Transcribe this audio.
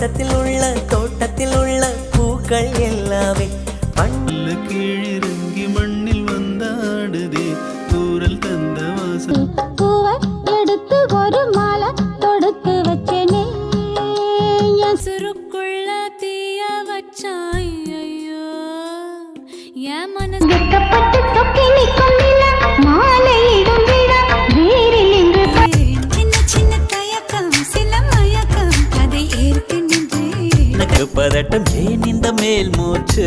தோட்டத்தில் உள்ள பூக்கள் எல்லாமே பல்ல கீழிறங்கி மண்ணில் வந்தாடுதே தூரல் தந்த வாசல் பூவை எடுத்து ஒரு மாலை தொடுத்து வச்சேனே சுருக்குள்ள தீய வச்சாய் ஐயோ என் மனசு வெக்கப்பட்டு தொக்கி நிற்கும் நிலா மாலையிடும் விழா வேரில் இன்று சின்ன சின்ன தயக்கம் சில மயக்கம் அதை ஏற்க நின்றேன் பதட்டம் ஏன் இந்த மேல் மூச்சு